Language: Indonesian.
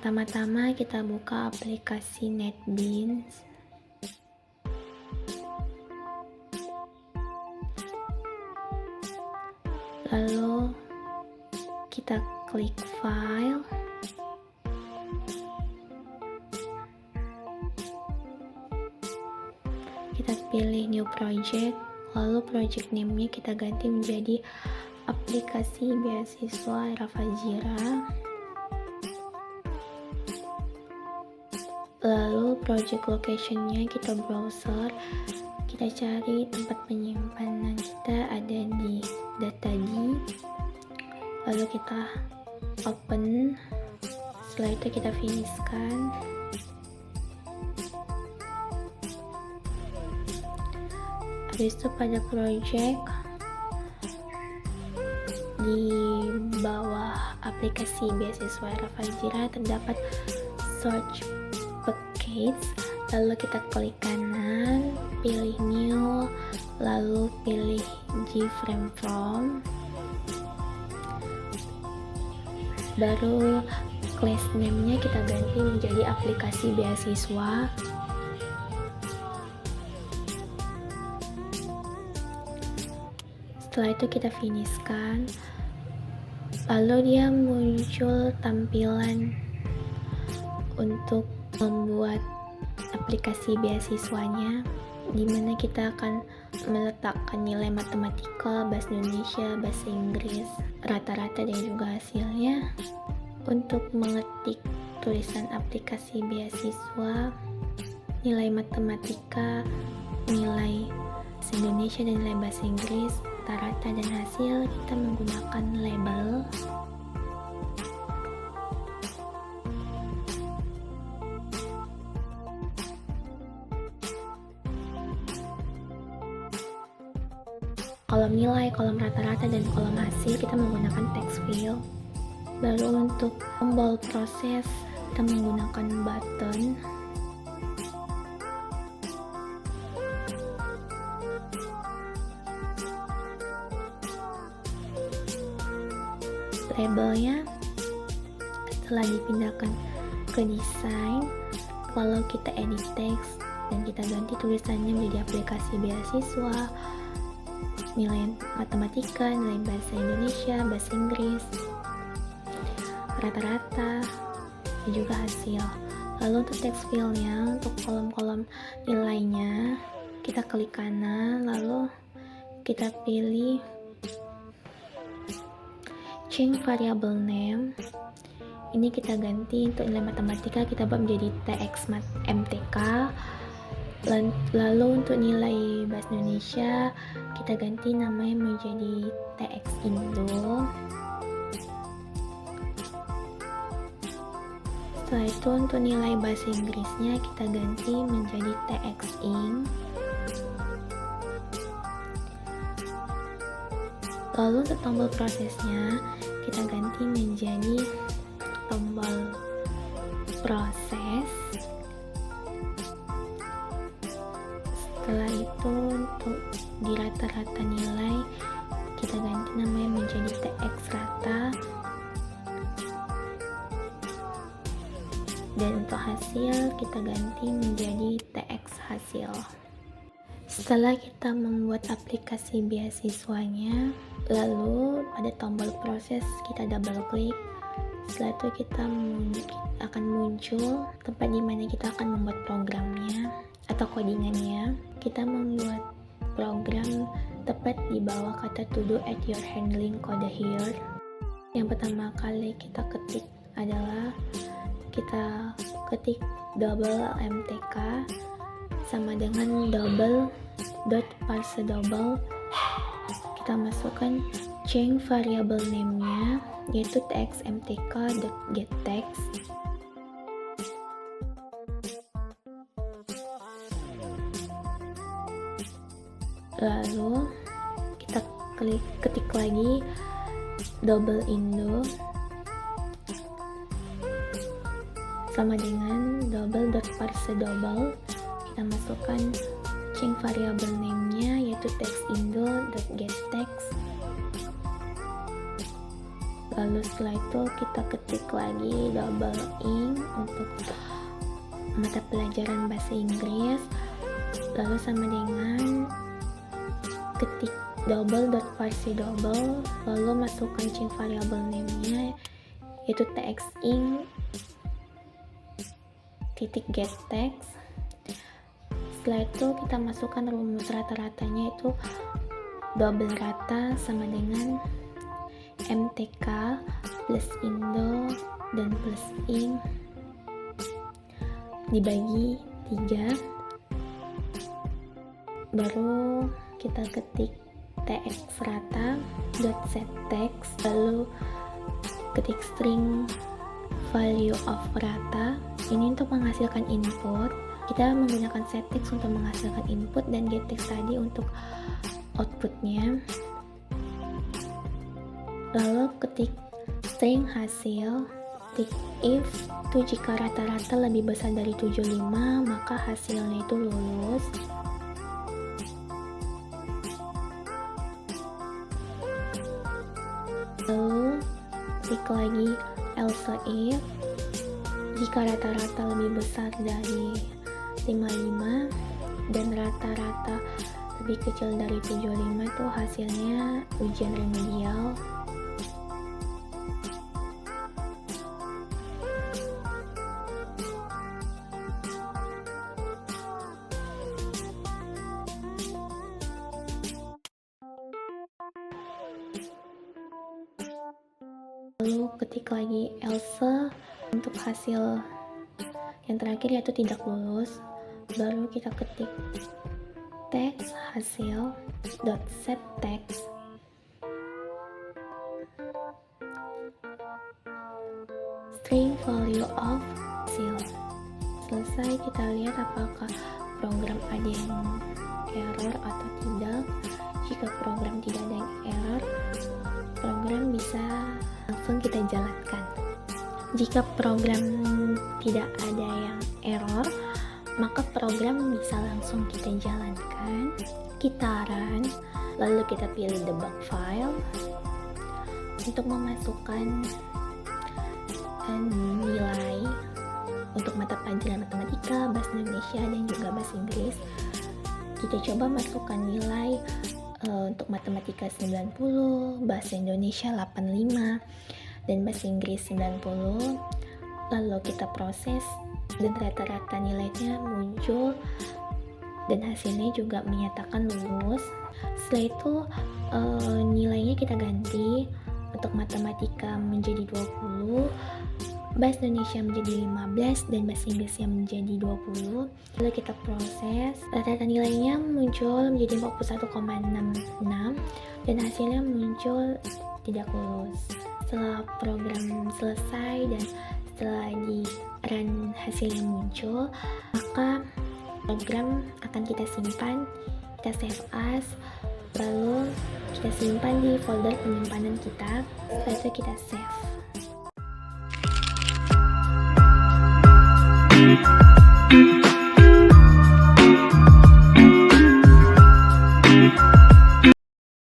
Pertama-tama kita buka aplikasi NetBeans. Lalu kita klik file. Kita pilih new project, lalu project name-nya kita ganti menjadi aplikasi beasiswa Era Fajira. Lalu project location-nya kita browser, kita cari tempat penyimpanan kita ada di Datadi. Lalu kita open, setelah itu kita finishkan. Habis itu pada project di bawah aplikasi beasiswa Era Fajira terdapat search package, lalu kita klik kanan, pilih new, lalu pilih G-frame from, baru class name-nya kita ganti menjadi aplikasi beasiswa. Setelah itu kita finishkan, lalu dia muncul tampilan untuk membuat aplikasi beasiswanya, di mana kita akan meletakkan nilai matematika, bahasa Indonesia, bahasa Inggris, rata-rata dan juga hasilnya. Untuk mengetik tulisan aplikasi beasiswa, nilai matematika, nilai bahasa Indonesia dan nilai bahasa Inggris, rata-rata dan hasil, kita menggunakan label. Kolom nilai, kolom rata-rata, dan kolom hasil kita menggunakan text field. Baru untuk tombol proses kita menggunakan button. Labelnya setelah dipindahkan ke desain, kalau kita edit text dan kita ganti tulisannya menjadi aplikasi beasiswa, nilai matematika, nilai bahasa Indonesia, bahasa Inggris, rata-rata, dan juga hasil. Lalu untuk text field-nya, untuk kolom-kolom nilainya, kita klik kanan, lalu kita pilih change variable name. Ini kita ganti untuk nilai matematika, kita buat menjadi TX MTK. Lalu untuk nilai bahasa Indonesia kita ganti namanya menjadi TX Indo. Setelah itu untuk nilai bahasa Inggrisnya kita ganti menjadi TX Ing. Lalu untuk tombol prosesnya kita ganti menjadi tombol proses. Setelah itu untuk di rata-rata nilai kita ganti namanya menjadi TX rata, dan untuk hasil kita ganti menjadi TX hasil. Setelah kita membuat aplikasi beasiswanya, lalu pada tombol proses kita double klik. Setelah itu kita akan muncul tempat di mana kita akan membuat programnya atau codingannya. Kita membuat program tepat di bawah kata to do at your handling code here. Yang pertama kali kita ketik adalah kita ketik double mtk sama dengan double dot parse double. Kita masukkan change variable name-nya yaitu txmtk.getText. Lalu kita ketik lagi double Indo sama dengan double dot parse double. Kita masukkan change variable name-nya yaitu textindo.getText. Lalu setelah itu kita ketik lagi double ink untuk mata pelajaran bahasa Inggris, lalu sama dengan ketik double.varsi_double, lalu masukkan string variable name-nya yaitu txing .getText. Setelah itu kita masukkan rumus rata-ratanya, itu double rata sama dengan MTK plus Indo dan plus ing dibagi 3. Baru kita ketik tx rata dot set text, lalu ketik string value of rata. Ini untuk menghasilkan input. Kita menggunakan setText untuk menghasilkan input dan getText tadi untuk outputnya. Lalu ketik string hasil, ketik if itu jika rata-rata lebih besar dari 75 maka hasilnya itu lulus. Lalu ketik lagi else if jika rata-rata lebih besar dari 55 dan rata-rata lebih kecil dari 75 itu hasilnya ujian remedial. Lalu ketik lagi else untuk hasil yang terakhir yaitu tidak lulus. Baru kita ketik text hasil dot set text, string value of hasil. Selesai, kita lihat apakah program ada yang error atau tidak. Jika program tidak ada yang error, program bisa langsung kita jalankan. Jika program tidak ada yang error, maka program bisa langsung kita jalankan. Kita run, lalu kita pilih debug file untuk memasukkan nilai untuk mata pelajaran matematika, bahasa Indonesia, dan juga bahasa Inggris. Kita coba masukkan nilai untuk matematika 90, bahasa Indonesia 85, dan bahasa Inggris 90. Lalu kita proses dan rata-rata nilainya muncul dan hasilnya juga menyatakan lulus. Setelah itu nilainya kita ganti, untuk matematika menjadi 20, bahasa Indonesia menjadi 15, dan bahasa Inggrisnya menjadi 20. Lalu kita proses, rata-rata nilainya muncul menjadi 41,66 dan hasilnya muncul tidak lulus. Setelah program selesai dan setelah di run hasilnya muncul, maka program akan kita simpan, kita save as, lalu kita simpan di folder penyimpanan kita. Setelah itu kita save.